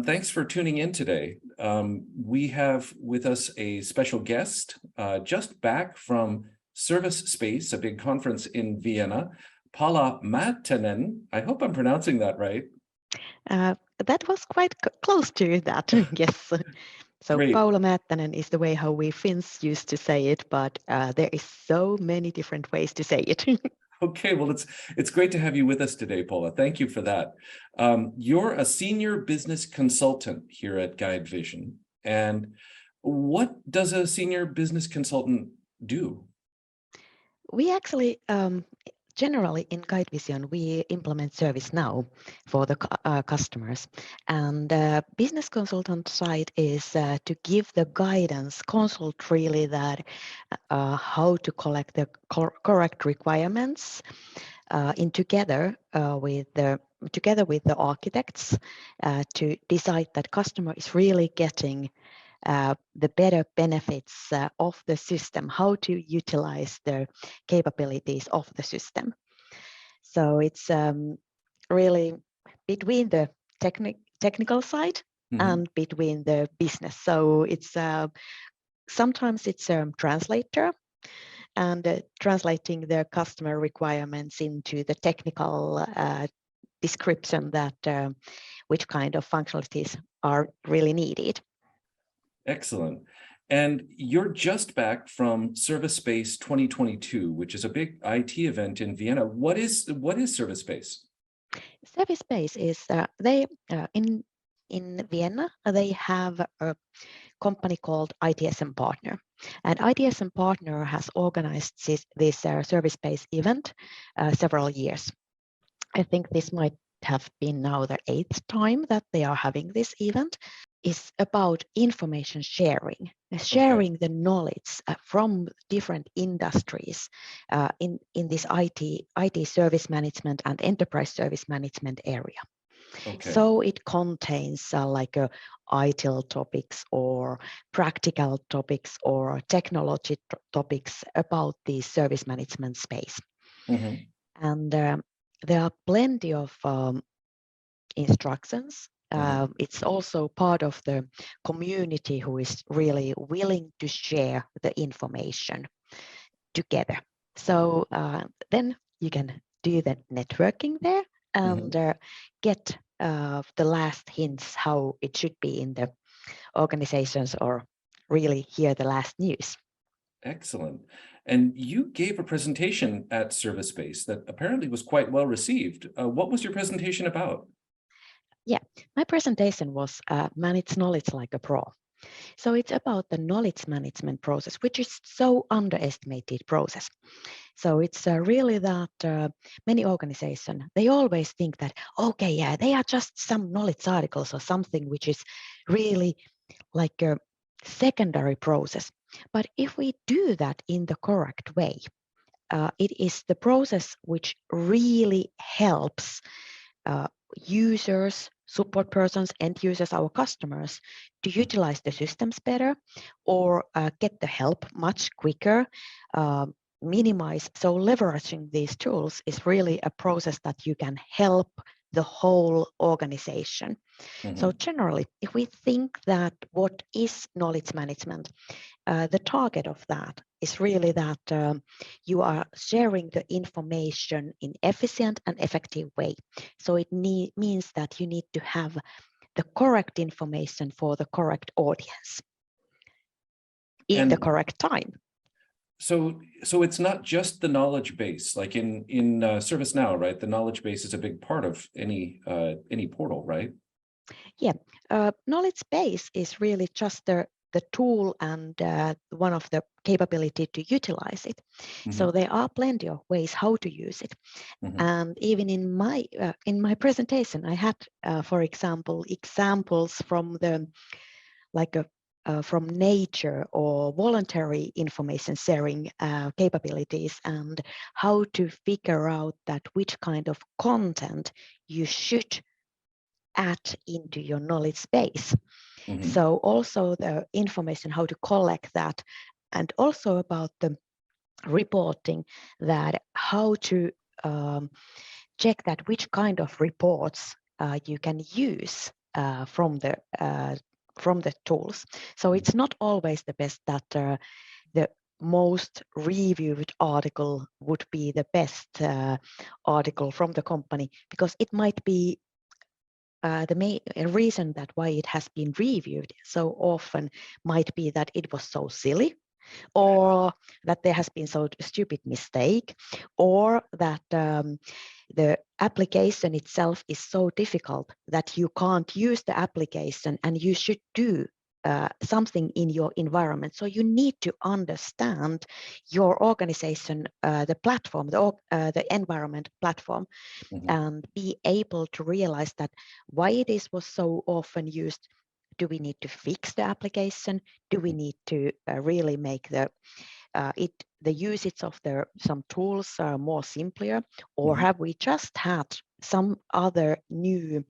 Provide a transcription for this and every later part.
Thanks for tuning in today. We have with us a special guest just back from ServiceSpace, a big conference in Vienna, Paula Maattanen. I hope I'm pronouncing that right. That was quite close to that, yes. So Great. Paula Maattanen is the way how we Finns used to say it, but there is so many different ways to say it. Okay, well, it's great to have you with us today, Paula. Thank you for that. You're a senior business consultant here at GuideVision. And what does a senior business consultant do? We actually, generally in GuideVision, we implement ServiceNow for the customers. And business consultant side is to give the guidance, consult really that how to collect the correct requirements together with the architects to decide that customer is really getting the better benefits of the system, how to utilize the capabilities of the system. So it's really between the technical side and between the business. So it's sometimes it's a translator and translating the customer requirements into the technical description that which kind of functionalities are really needed. Excellent. And you're just back from ServiceSpace 2022, which is a big IT event in Vienna. What is ServiceSpace? ServiceSpace is they in Vienna. They have a company called ITSM Partner, and ITSM Partner has organized this ServiceSpace event several years. I think this might have been now the 8th time that they are having this event. Is about information sharing, sharing the knowledge from different industries in this IT service management and enterprise service management area. Okay. So it contains like ITIL topics or practical topics or technology topics about the service management space. And there are plenty of instructions. It's also part of the community who is really willing to share the information together. So then you can do the networking there and get the last hints how it should be in the organizations or really hear the last news. Excellent. And you gave a presentation at ServiceSpace that apparently was quite well received. What was your presentation about? Yeah, my presentation was Manage Knowledge Like a Pro. So it's about the knowledge management process, which is so underestimated process. So it's really that many organizations, they always think that, okay, yeah, they are just some knowledge articles or something which is really like a secondary process. But if we do that in the correct way, it is the process which really helps users, support persons, end users, our customers, to utilize the systems better or get the help much quicker, minimize. So leveraging these tools is really a process that you can help the whole organization. So generally, if we think that what is knowledge management, the target of that is really that you are sharing the information in efficient and effective way. So it means that you need to have the correct information for the correct audience in the correct time. So it's not just the knowledge base, like in ServiceNow, right? The knowledge base is a big part of any portal, right? Yeah, knowledge base is really just the tool and one of the capability to utilize it. So there are plenty of ways how to use it. And even in my presentation, I had, for example, examples from the from nature or voluntary information sharing capabilities and how to figure out that which kind of content you should add into your knowledge base. So also the information, how to collect that, and also about the reporting, that how to check that which kind of reports you can use from the tools. So it's not always the best that the most reviewed article would be the best article from the company, because it might be the main reason that why it has been reviewed so often might be that it was so silly, or that there has been so stupid mistake, or that the application itself is so difficult that you can't use the application and you should do something in your environment. So you need to understand your organization, the platform, the environment platform, and be able to realize that why it was so often used. Do we need to fix the application? Do we need to really make the usage of some tools more simpler, or have we just had some other new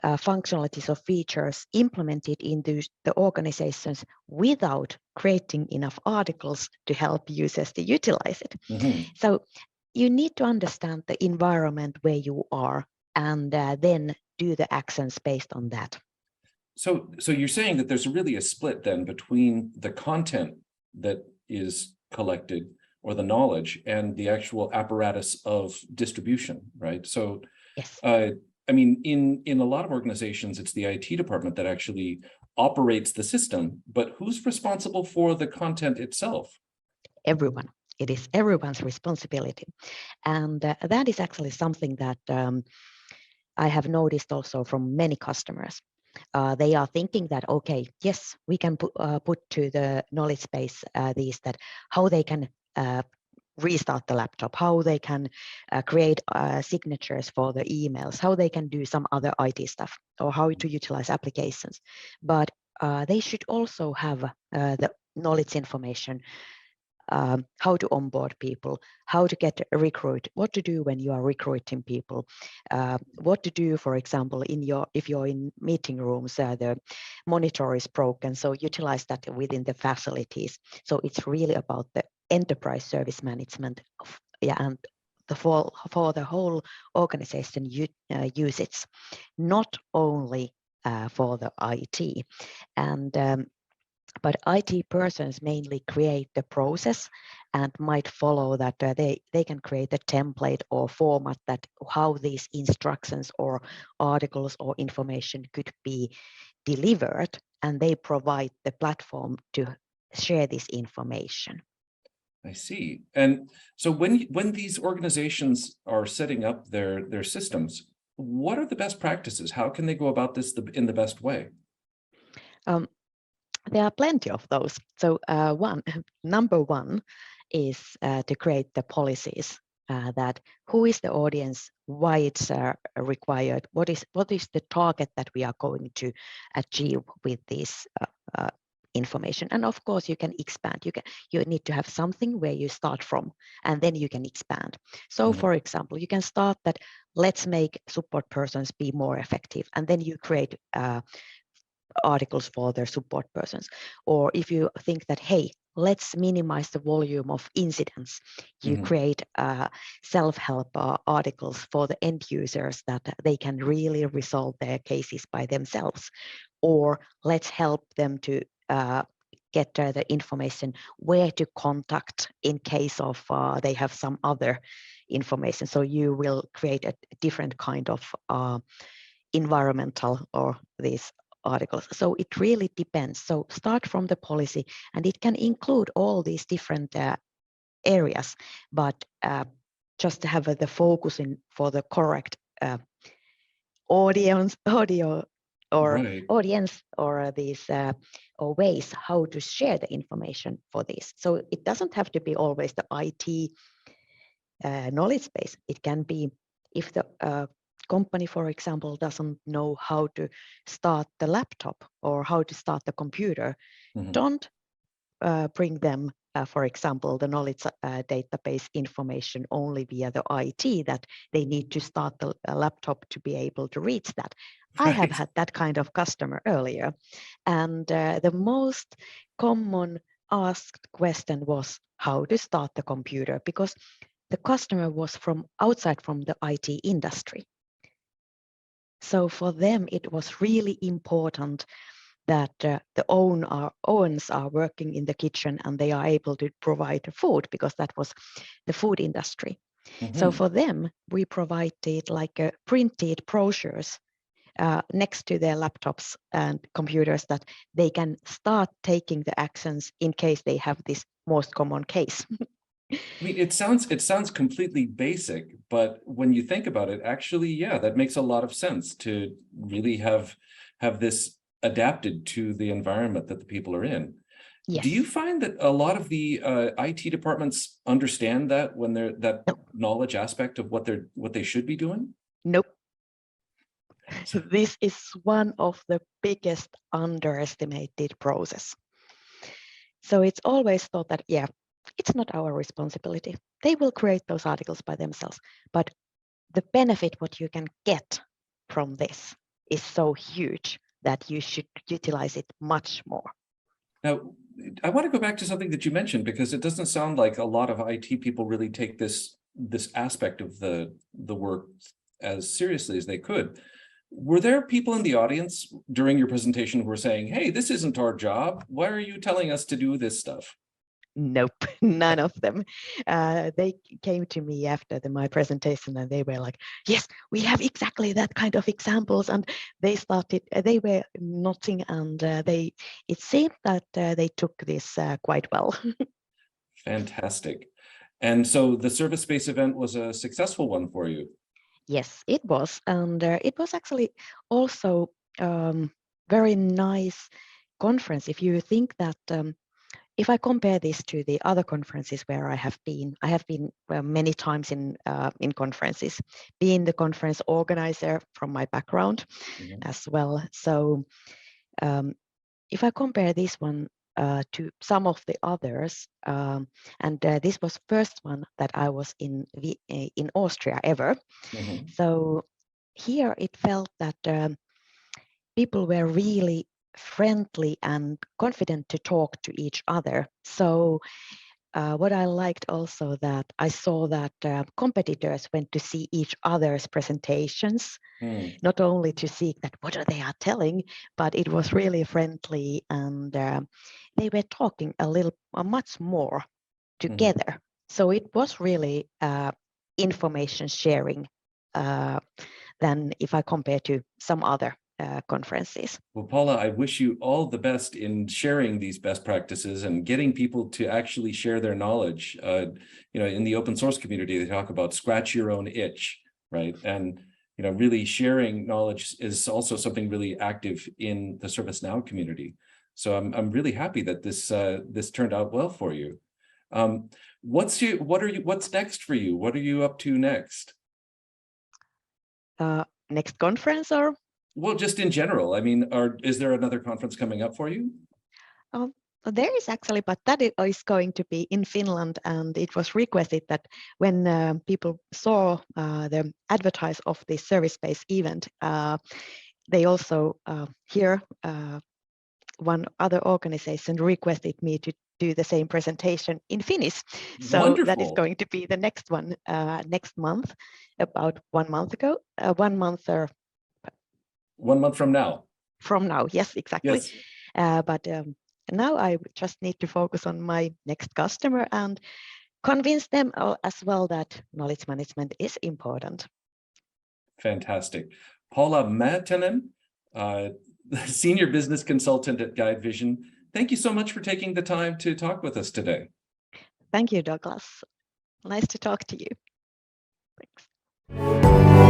functionalities or features implemented into the organizations without creating enough articles to help users to utilize it? So you need to understand the environment where you are, and then do the actions based on that. So you're saying that there's really a split then between the content that is collected, or the knowledge, and the actual apparatus of distribution, right? So yes. I mean, in a lot of organizations, it's the IT department that actually operates the system, but who's responsible for the content itself? Everyone. It is everyone's responsibility. And that is actually something that I have noticed also from many customers. They are thinking that, okay, yes, we can put to the knowledge base these, that how they can restart the laptop, how they can create signatures for the emails, how they can do some other IT stuff, or how to utilize applications. But they should also have the knowledge information, how to onboard people, how to get a recruit, what to do when you are recruiting people, what to do, for example, if you're in meeting rooms, the monitor is broken, so utilize that within the facilities. So it's really about the enterprise service management and for the whole organization usage, not only for the IT. And but IT persons mainly create the process and might follow that they can create a template or format that how these instructions or articles or information could be delivered, and they provide the platform to share this information. I see. And so when these organizations are setting up their systems, what are the best practices? How can they go about this in the best way? There are plenty of those. So number one is to create the policies that who is the audience, why it's required, what is the target that we are going to achieve with this information. And of course, you can expand. You need to have something where you start from, and then you can expand. So for example, you can start that let's make support persons be more effective, and then you create articles for their support persons. Or if you think that, hey, let's minimize the volume of incidents, you create self-help articles for the end users that they can really resolve their cases by themselves. Or let's help them to get the information where to contact in case of they have some other information. So you will create a different kind of environmental or these articles. So it really depends. So start from the policy, and it can include all these different areas, but just to have the focus for the correct audio or audience, or these or ways how to share the information for this. So it doesn't have to be always the IT knowledge base. It can be if the company, for example, doesn't know how to start the laptop or how to start the computer, don't bring them, for example, the knowledge database information only via the IT, that they need to start the laptop to be able to reach that. Right. I have had that kind of customer earlier. And the most common asked question was how to start the computer, because the customer was from outside from the IT industry. So for them, it was really important that the owns are working in the kitchen and they are able to provide food, because that was the food industry. So for them, we provided like a printed brochures next to their laptops and computers that they can start taking the actions in case they have this most common case. I mean, it sounds completely basic, but when you think about it, actually, yeah, that makes a lot of sense to really have this adapted to the environment that the people are in. Yes. Do you find that a lot of the IT departments understand that when they're that knowledge aspect of what they should be doing? Nope. This is one of the biggest underestimated process. So it's always thought that, yeah, it's not our responsibility. They will create those articles by themselves, but the benefit what you can get from this is so huge that you should utilize it much more. Now, I want to go back to something that you mentioned, because it doesn't sound like a lot of IT people really take this aspect of the work as seriously as they could. Were there people in the audience during your presentation who were saying, hey, this isn't our job, why are you telling us to do this stuff? Nope, none of them. They came to me after my presentation and they were like, yes, we have exactly that kind of examples. And they were nodding, and it seemed that they took this quite well. Fantastic. And so the ServiceSpace event was a successful one for you. Yes, it was. And it was actually also very nice conference. If you think that if I compare this to the other conferences where I have been many times in conferences, being the conference organizer from my background as well. So if I compare this one to some of the others, and this was first one that I was in Austria ever. So here it felt that people were really friendly and confident to talk to each other. So what I liked also that I saw that competitors went to see each other's presentations, not only to see that what they are telling, but it was really friendly, and they were talking much more together. So it was really information sharing than if I compare to some other conferences. Well, Paula, I wish you all the best in sharing these best practices and getting people to actually share their knowledge. In the open source community, they talk about scratch your own itch, right? And really sharing knowledge is also something really active in the ServiceNow community. So I'm really happy that this turned out well for you. What's next for you? What are you up to next? Next conference, or? Well, just in general. I mean, is there another conference coming up for you? There is actually, but that is going to be in Finland, and it was requested that when people saw the advertise of the ServiceSpace event, they also here one other organization requested me to do the same presentation in Finnish. So Wonderful. That is going to be the next one next month, about 1 month ago, 1 month or 1 month from now. From now, yes, exactly. Yes. But now I just need to focus on my next customer and convince them as well that knowledge management is important. Fantastic. Paula Maattanen, Senior Business Consultant at GuideVision. Thank you so much for taking the time to talk with us today. Thank you, Douglas. Nice to talk to you. Thanks.